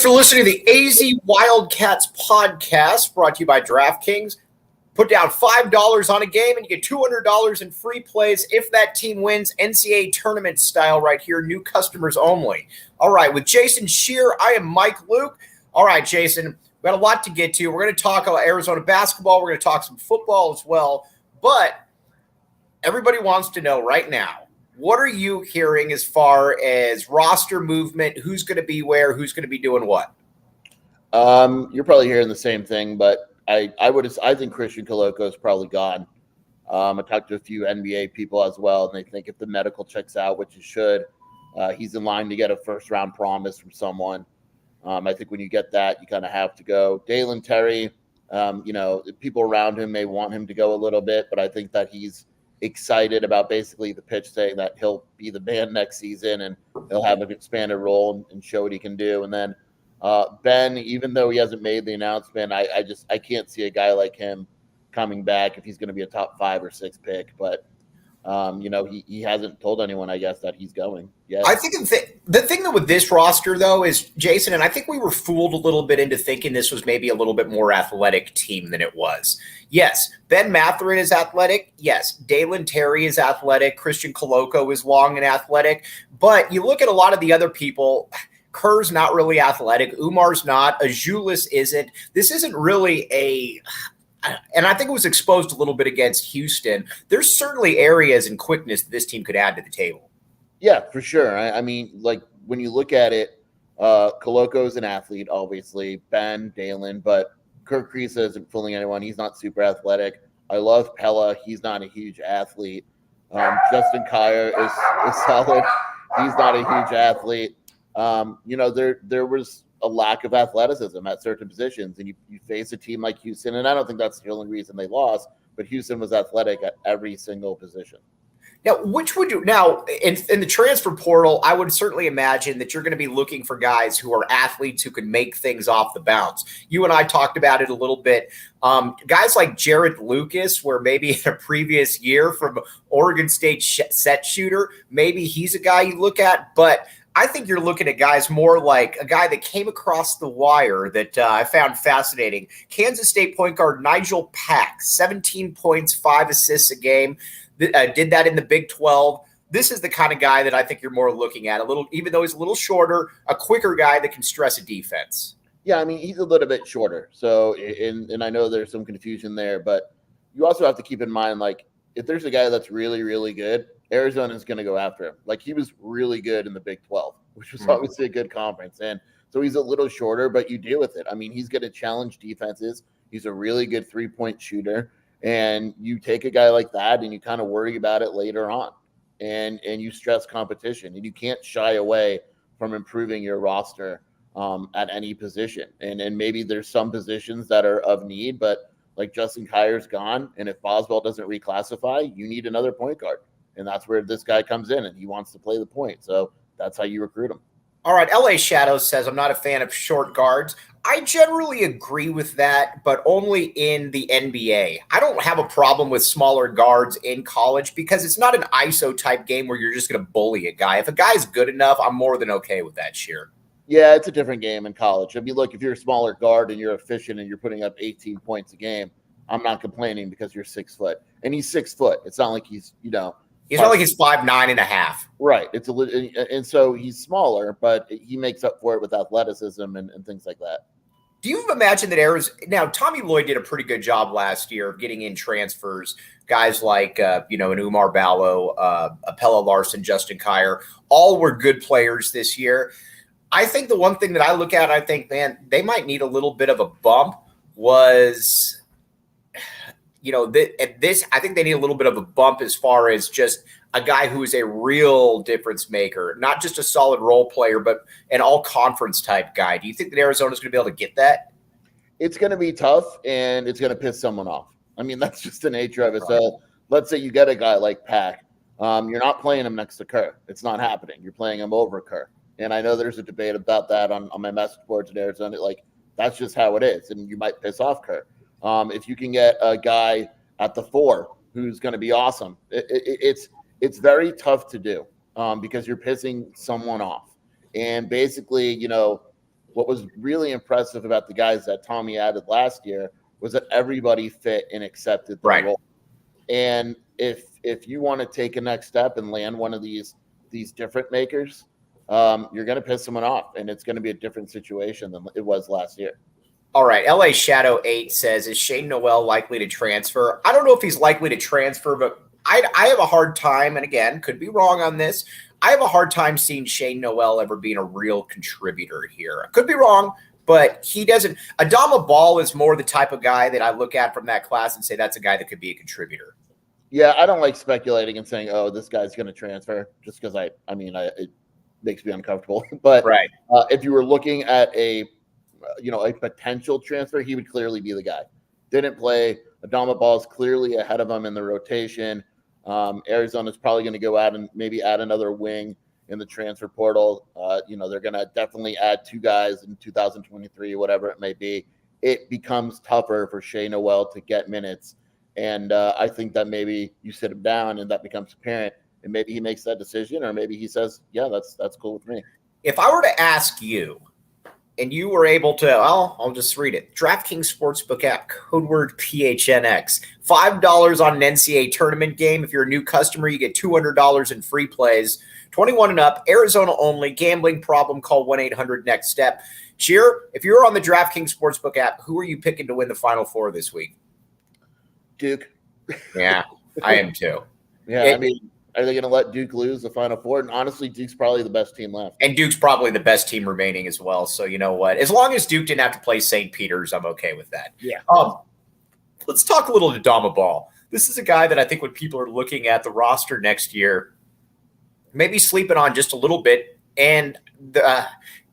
for listening to the AZ Wildcats podcast brought to you by DraftKings. Put down $5 on a game and you get $200 in free plays if that team wins, NCAA tournament style right here, new customers only. All right, with Jason Scheer, I am Mike Luke. All right, Jason, we got a lot to get to. We're going to talk about Arizona basketball. We're going to talk some football as well. But everybody wants to know right now, what are you hearing as far as roster movement? Who's going to be where? Who's going to be doing what? You're probably hearing the same thing, but I think Christian Coloco is probably gone. I talked to a few NBA people as well, and they think if the medical checks out, which it should, he's in line to get a first-round promise from someone. I think when you get that, you kind of have to go. Dalen Terry, people around him may want him to go a little bit, but I think that he's excited about basically the pitch saying that he'll be the man next season and he'll have an expanded role and show what he can do. And then Ben, even though he hasn't made the announcement, I can't see a guy like him coming back if he's going to be a top 5 or 6 pick. But he hasn't told anyone, I guess, that he's going yet. I think the thing that with this roster, though, is, Jason, and I think we were fooled a little bit into thinking this was maybe a little bit more athletic team than it was. Yes, Ben Mathurin is athletic. Yes, Dalen Terry is athletic. Christian Coloco is long and athletic. But you look at a lot of the other people, Kerr's not really athletic. Umar's not. Azulis isn't. This isn't really and I think it was exposed a little bit against Houston. There's certainly areas and quickness that this team could add to the table. Yeah, for sure. I mean, like when you look at it, Coloco's an athlete, obviously. Ben, Dalen, but Kirk Kriisa isn't fooling anyone. He's not super athletic. I love Pella. He's not a huge athlete. Justin Kier is solid. He's not a huge athlete. There was a lack of athleticism at certain positions, and you face a team like Houston, and I don't think that's the only reason they lost, but Houston was athletic at every single position. Now, in the transfer portal, I would certainly imagine that you're going to be looking for guys who are athletes who can make things off the bounce. You and I talked about it a little bit. Guys like Jared Lucas, where maybe in a previous year from Oregon State set shooter, maybe he's a guy you look at, but I think you're looking at guys more like a guy that came across the wire that I found fascinating. Kansas State point guard Nigel Pack, 17 points, 5 assists a game. Did that in the Big 12. This is the kind of guy that I think you're more looking at. Even though he's a little shorter, a quicker guy that can stress a defense. Yeah, I mean, he's a little bit shorter. So, and I know there's some confusion there, but you also have to keep in mind, like, if there's a guy that's really, really good, Arizona's going to go after him. Like, he was really good in the Big 12, which was obviously a good conference. And so he's a little shorter, but you deal with it. I mean, he's going to challenge defenses. He's a really good three-point shooter. And you take a guy like that and you kind of worry about it later on. And you stress competition. And you can't shy away from improving your roster at any position. And maybe there's some positions that are of need, but like Justin Kier's gone. And if Boswell doesn't reclassify, you need another point guard. And that's where this guy comes in, and he wants to play the point. So that's how you recruit him. All right, LA Shadows says, I'm not a fan of short guards. I generally agree with that, but only in the NBA. I don't have a problem with smaller guards in college because it's not an ISO type game where you're just going to bully a guy. If a guy's good enough, I'm more than okay with that, Scheer. Yeah, it's a different game in college. I mean, look, if you're a smaller guard and you're efficient and you're putting up 18 points a game, I'm not complaining because you're 6 foot. And he's 6 foot. It's not like he's, He's not like he's 5'9.5". Right. And so he's smaller, but he makes up for it with athleticism and things like that. Do you imagine that now Tommy Lloyd did a pretty good job last year of getting in transfers, guys like, an Umar Ballo, Apella Larson, Justin Kier, all were good players this year. I think the one thing that I look at, I think, man, they might need a little bit of a bump was, I think they need a little bit of a bump as far as just a guy who is a real difference maker, not just a solid role player, but an all-conference type guy. Do you think that Arizona's going to be able to get that? It's going to be tough, and it's going to piss someone off. I mean, that's just the nature of it. So let's say you get a guy like Pack. You're not playing him next to Kerr. It's not happening. You're playing him over Kerr. And I know there's a debate about that on my message boards in Arizona. Like, that's just how it is, and you might piss off Kerr. If you can get a guy at the 4 who's going to be awesome, it's very tough to do because you're pissing someone off. And basically, what was really impressive about the guys that Tommy added last year was that everybody fit and accepted their role. And if you want to take a next step and land one of these different makers, you're going to piss someone off, and it's going to be a different situation than it was last year. All right. LA Shadow 8 says, is Shane Noel likely to transfer? I don't know if he's likely to transfer, but I have a hard time, and again, could be wrong on this. I have a hard time seeing Shane Noel ever being a real contributor here. I could be wrong, but he doesn't. Adama Ball is more the type of guy that I look at from that class and say that's a guy that could be a contributor. Yeah, I don't like speculating and saying, oh, this guy's going to transfer, just because it makes me uncomfortable. But right. If you were looking at a potential transfer, he would clearly be the guy. Didn't play. Adama Ball's clearly ahead of him in the rotation. Arizona's probably going to go out and maybe add another wing in the transfer portal. They're going to definitely add 2 guys in 2023, whatever it may be. It becomes tougher for Shea Noel to get minutes. And I think that maybe you sit him down and that becomes apparent, and maybe he makes that decision, or maybe he says, yeah, that's cool with me. If I were to ask you, and you were able to, I'll just read it. DraftKings Sportsbook app, code word PHNX. $5 on an NCAA tournament game. If you're a new customer, you get $200 in free plays. 21 and up, Arizona only. Gambling problem, call 1-800-NEXT-STEP. Scheer, if you're on the DraftKings Sportsbook app, who are you picking to win the Final Four this week? Duke. Yeah, I am too. Yeah, are they going to let Duke lose the Final Four? And honestly, Duke's probably the best team left. And Duke's probably the best team remaining as well. So you know what? As long as Duke didn't have to play St. Peter's, I'm okay with that. Yeah. Let's talk a little to Adama Ball. This is a guy that I think when people are looking at the roster next year, maybe sleeping on just a little bit. And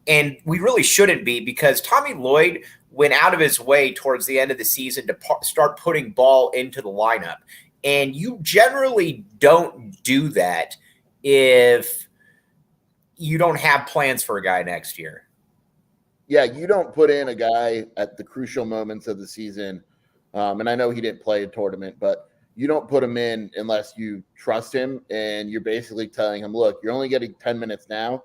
we really shouldn't be, because Tommy Lloyd went out of his way towards the end of the season to start putting Ball into the lineup. And you generally don't do that if you don't have plans for a guy next year. Yeah, you don't put in a guy at the crucial moments of the season. And I know he didn't play a tournament, but you don't put him in unless you trust him, and you're basically telling him, look, you're only getting 10 minutes now,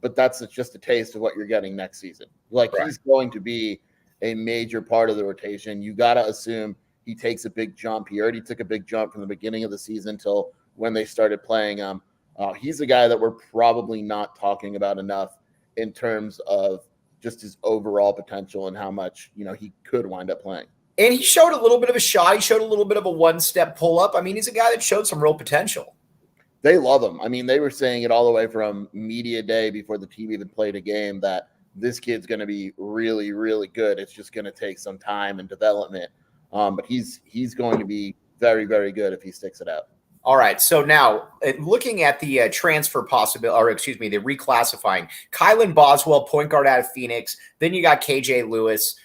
but that's just a taste of what you're getting next season. Right. He's going to be a major part of the rotation. You got to assume he takes a big jump. He already took a big jump from the beginning of the season till when they started playing him. He's a guy that we're probably not talking about enough in terms of just his overall potential and how much, he could wind up playing. And he showed a little bit of a shot. He showed a little bit of a one-step pull-up. He's a guy that showed some real potential. They love him. They were saying it all the way from media day before the team even played a game that this kid's going to be really, really good. It's just going to take some time and development. But he's going to be very, very good if he sticks it out. All right. So now looking at the transfer possibility, the reclassifying, Kylan Boswell, point guard out of Phoenix. Then you got KJ Lewis.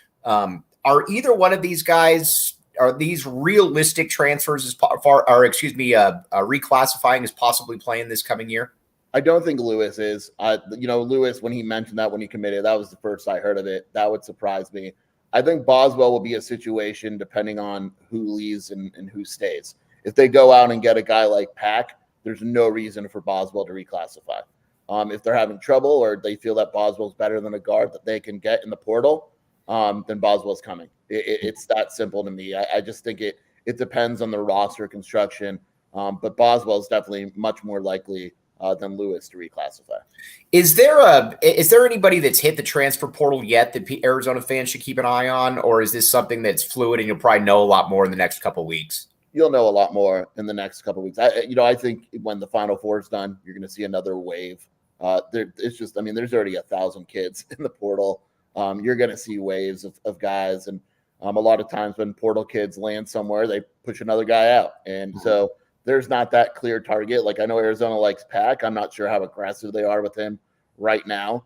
Are either one of these guys, are these realistic transfers reclassifying as possibly playing this coming year? I don't think Lewis is. Lewis, when he mentioned that when he committed, that was the first I heard of it. That would surprise me. I think Boswell will be a situation depending on who leaves and who stays. If they go out and get a guy like Pack, there's no reason for Boswell to reclassify. If they're having trouble or they feel that Boswell's better than a guard that they can get in the portal, then Boswell's coming. It's that simple to me. I just think it depends on the roster construction, but Boswell's definitely much more likely than Lewis to reclassify. Is there anybody that's hit the transfer portal yet that Arizona fans should keep an eye on, or is this something that's fluid and you'll probably know a lot more in the next couple of weeks? You'll know a lot more in the next couple of weeks. I think when the Final Four is done, you're going to see another wave. There's already 1,000 kids in the portal. You're going to see waves of guys, and a lot of times when portal kids land somewhere, they push another guy out, and so there's not that clear target. Like I know Arizona likes Pack. I'm not sure how aggressive they are with him right now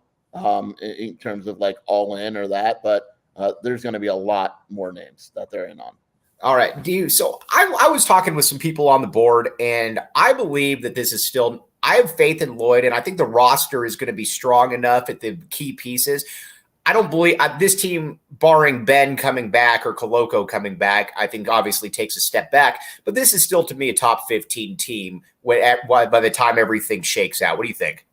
in terms of like all in or that, but there's going to be a lot more names that they're in on. All right. So I was talking with some people on the board, and I believe that this is still, I have faith in Lloyd, and I think the roster is going to be strong enough at the key pieces. I don't believe this team, barring Ben coming back or Coloco coming back, I think obviously takes a step back. But this is still, to me, a top 15 team by the time everything shakes out. What do you think?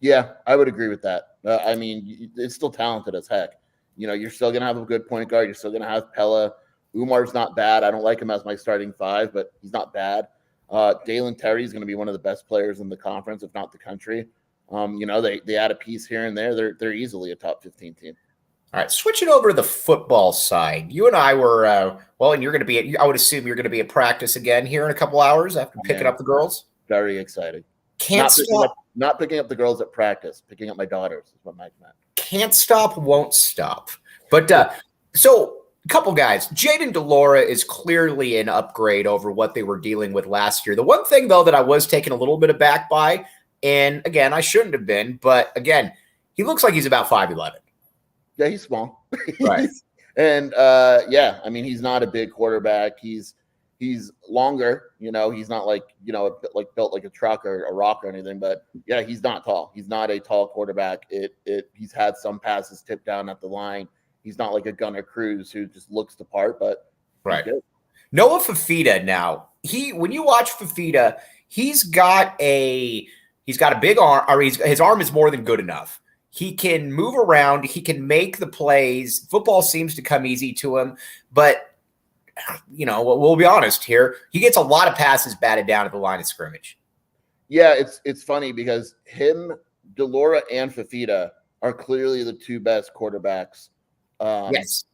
Yeah, I would agree with that. I mean, it's still talented as heck. You're still going to have a good point guard. You're still going to have Pella. Umar's not bad. I don't like him as my starting five, but he's not bad. Dalen Terry is going to be one of the best players in the conference, if not the country. They add a piece here and there. They're easily a top 15 team. All right, switching over to the football side. You and I were, and you're going to be I would assume you're going to be at practice again here in a couple hours after picking up the girls. Very exciting. Can't stop. Not picking up the girls at practice, picking up my daughters is what Mike meant. Can't stop, won't stop. But so a couple guys. Jaden Delora is clearly an upgrade over what they were dealing with last year. The one thing, though, that I was taken a little bit aback by, and again, I shouldn't have been, but again, he looks like he's about 5'11". Yeah, he's small. Right. And I mean, he's not a big quarterback. He's longer, he's not like built like a truck or a rock or anything, but yeah, he's not tall. He's not a tall quarterback. He's had some passes tipped down at the line. He's not like a Gunnar Cruz who just looks the part, but right. Noah Fafita now. When you watch Fafita, he's got a big arm, or his arm is more than good enough. He can move around. He can make the plays. Football seems to come easy to him, but we'll be honest here. He gets a lot of passes batted down at the line of scrimmage. Yeah, it's funny because him, Delora, and Fafita are clearly the two best quarterbacks. Yes.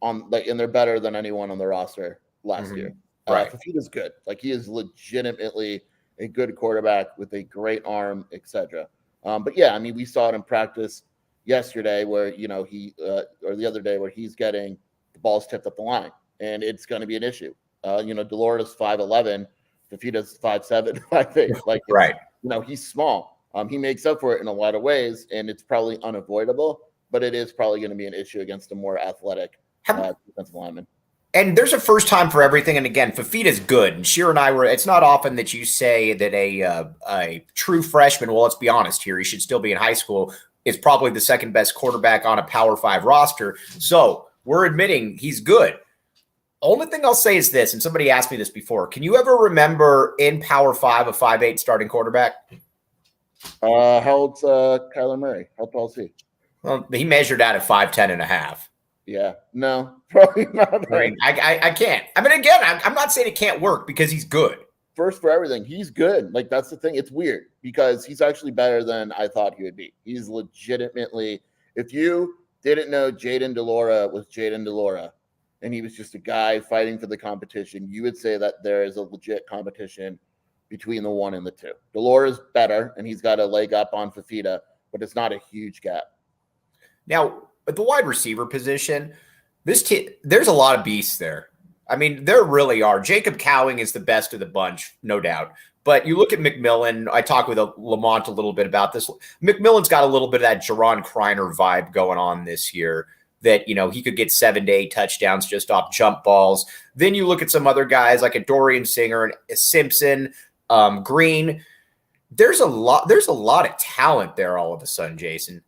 And they're better than anyone on the roster last year. Right. Fafita's good. He is legitimately a good quarterback with a great arm, etc. But yeah, I mean, we saw it in practice yesterday where, or the other day where he's getting the balls tipped up the line, and it's going to be an issue. Delora's 5'11", Fafita's 5'7", 5'8". Right. He's small. He makes up for it in a lot of ways, and it's probably unavoidable, but it is probably going to be an issue against a more athletic defensive lineman. And there's a first time for everything. And again, Fafita's good. And Scheer and I it's not often that you say that a true freshman, well, let's be honest here, he should still be in high school, is probably the second best quarterback on a Power 5 roster. So we're admitting he's good. Only thing I'll say is this, and somebody asked me this before. Can you ever remember in Power 5 a 5'8" starting quarterback? How old's Kyler Murray? How tall is he? Well, he measured out at 5'10" and a half. Yeah, no, probably not. I mean, I can't. I mean, again, I'm not saying it can't work because he's good. First for everything, he's good. That's the thing. It's weird because he's actually better than I thought he would be. He's legitimately. If you didn't know Jaden Delora was Jaden Delora, and he was just a guy fighting for the competition, you would say that there is a legit competition between the 1 and the 2. Delora's better, and he's got a leg up on Fafita, but it's not a huge gap. Now, at the wide receiver position, there's a lot of beasts there. I mean, there really are. Jacob Cowing is the best of the bunch, no doubt. But you look at McMillan. I talked with Lamont a little bit about this. McMillan's got a little bit of that Jaron Kreiner vibe going on this year that, he could get 7 to 8 touchdowns just off jump balls. Then you look at some other guys like a Dorian Singer and a Simpson, Green. There's a lot of talent there all of a sudden, Jason.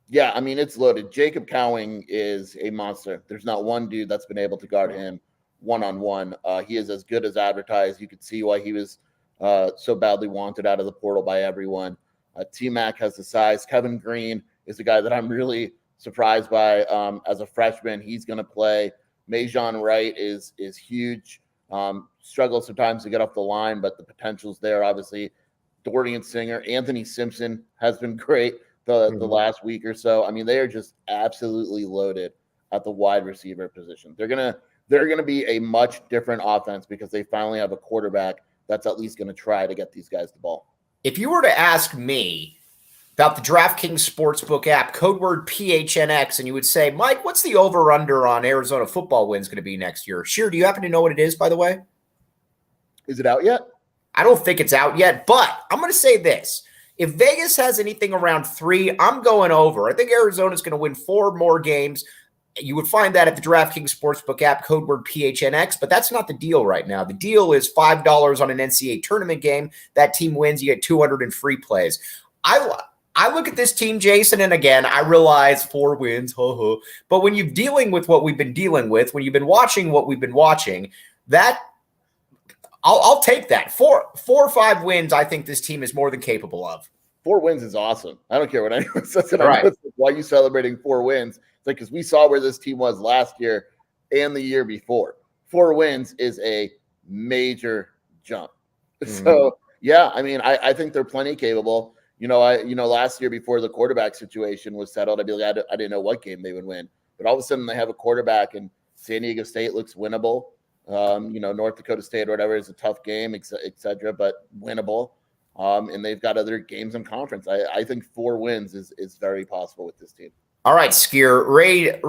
Yeah, I mean, it's loaded. Jacob Cowing is a monster. There's not one dude that's been able to guard him one-on-one. He is as good as advertised. You could see why he was so badly wanted out of the portal by everyone. T-Mac has the size. Kevin Green is a guy that I'm really surprised by as a freshman. He's going to play. Majon Wright is huge. Struggles sometimes to get off the line, but the potential's there, obviously. Dorian Singer. Anthony Simpson has been great the last week or so. I mean, they are just absolutely loaded at the wide receiver position. They're gonna be a much different offense because they finally have a quarterback that's at least going to try to get these guys the ball. If you were to ask me about the DraftKings Sportsbook app, code word PHNX, and you would say, Mike, what's the over-under on Arizona football wins going to be next year? Scheer, do you happen to know what it is, by the way? Is it out yet? I don't think it's out yet, but I'm going to say this. If Vegas has anything around 3, I'm going over. I think Arizona's going to win 4 more games. You would find that at the DraftKings Sportsbook app, code word PHNX, but that's not the deal right now. The deal is $5 on an NCAA tournament game. That team wins, you get 200 in free plays. I look at this team, Jason, and again, I realize 4 wins, but when you're dealing with what we've been dealing with, when you've been watching what we've been watching, that I'll take that. 4 or 5 wins, I think this team is more than capable of. 4 wins is awesome. I don't care what anyone says. Right. Why are you celebrating 4 wins? It's like, because we saw where this team was last year and the year before. 4 wins is a major jump. So, yeah, I mean, I think they're plenty capable. Last year before the quarterback situation was settled, I'd be like, I didn't know what game they would win. But all of a sudden they have a quarterback, and San Diego State looks winnable. North Dakota State or whatever is a tough game, et cetera, but winnable. And they've got other games in conference. I think 4 wins is very possible with this team. All right, Scheer. Ray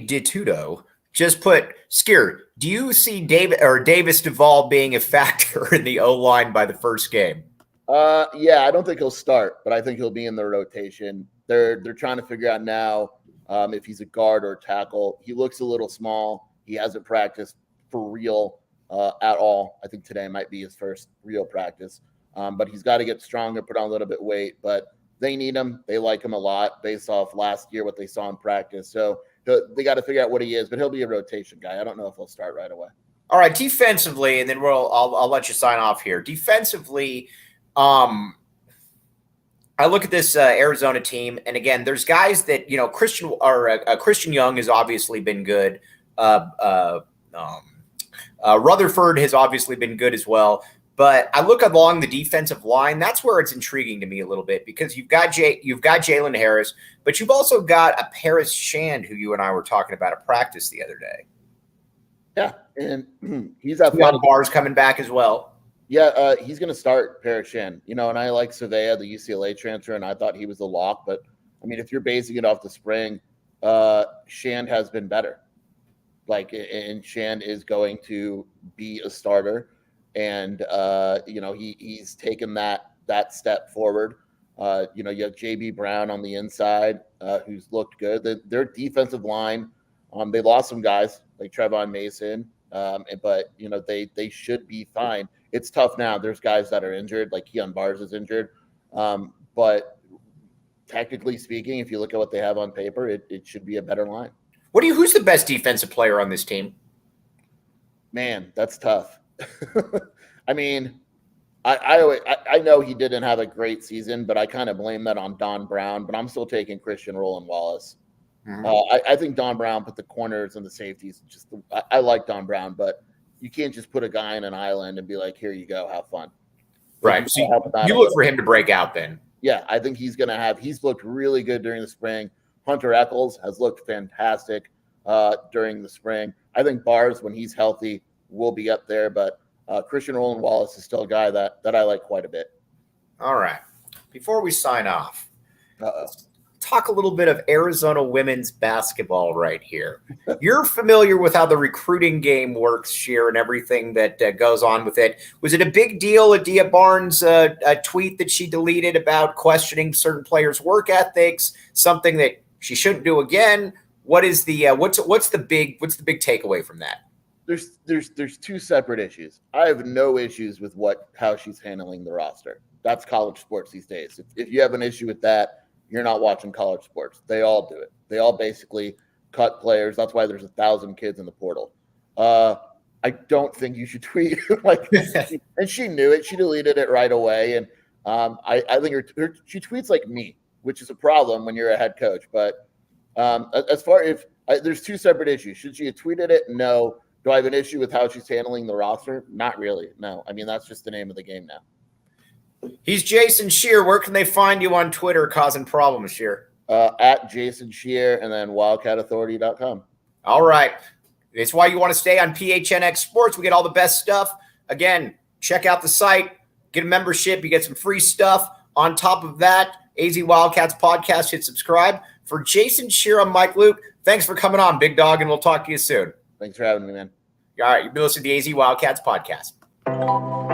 Ditudo just put, Scheer, do you see Davis Duvall being a factor in the O-line by the first game? Yeah, I don't think he'll start, but I think he'll be in the rotation. They're trying to figure out now if he's a guard or a tackle. He looks a little small. He hasn't practiced for real at all. I think today might be his first real practice. But he's got to get stronger, put on a little bit of weight. But they need him. They like him a lot based off last year, what they saw in practice. So they got to figure out what he is, but he'll be a rotation guy. I don't know if he'll start right away. All right, defensively, and then I'll let you sign off here. Defensively, I look at this Arizona team, and again, there's guys that Christian Young has obviously been good. Rutherford has obviously been good as well. But I look along the defensive line. That's where it's intriguing to me a little bit, because you've got Jalen Harris, but you've also got a Paris Shand, who you and I were talking about at practice the other day. Yeah, and he's athletic. Bars coming back as well. Yeah, he's going to start Paris Shand. And I like Savea, the UCLA transfer, and I thought he was a lock. But I mean, if you're basing it off the spring, Shand has been better. And Shand is going to be a starter. And he's taken that step forward. You have JB Brown on the inside, who's looked good. Their defensive line, they lost some guys like Trevon Mason, but they should be fine. It's tough now. There's guys that are injured, like Keon Bars is injured, but technically speaking, if you look at what they have on paper, it should be a better line. Who's the best defensive player on this team? Man, that's tough. I mean, I know he didn't have a great season, but I kind of blame that on Don Brown. But I'm still taking Christian Roland-Wallace. I think Don Brown put the corners and the safeties. I like Don Brown, but you can't just put a guy in an island and be like, "Here you go, have fun." Right. So you look for him to break out then. Yeah, I think he's going to have. He's looked really good during the spring. Hunter Eccles has looked fantastic during the spring. I think Bars, when he's healthy, will be up there, but Christian Roland-Wallace is still a guy that I like quite a bit. All right. Before we sign off, let's talk a little bit of Arizona women's basketball right here. You're familiar with how the recruiting game works, Scheer, and everything that goes on with it. Was it a big deal, Adia Barnes' a tweet that she deleted about questioning certain players' work ethics, something that she shouldn't do again? What is the what's the big takeaway from that? There's 2 separate issues. I have no issues with how she's handling the roster. That's college sports these days. If you have an issue with that, you're not watching college sports. They all do it. They all basically cut players. That's why there's 1,000 kids in the portal. I don't think you should tweet and she knew it. She deleted it right away. And I think she tweets like me, which is a problem when you're a head coach. But as far as there's 2 separate issues. Should she have tweeted it? No. Do I have an issue with how she's handling the roster? Not really. No. I mean, that's just the name of the game now. He's Jason Scheer. Where can they find you on Twitter causing problems, Scheer? At Jason Scheer and then wildcatauthority.com. All right. It's why you want to stay on PHNX Sports. We get all the best stuff. Again, check out the site. Get a membership. You get some free stuff. On top of that, AZ Wildcats podcast. Hit subscribe. For Jason Scheer, I'm Mike Luke. Thanks for coming on, big dog, and we'll talk to you soon. Thanks for having me, man. All right. You've been listening to the AZ Wildcats podcast.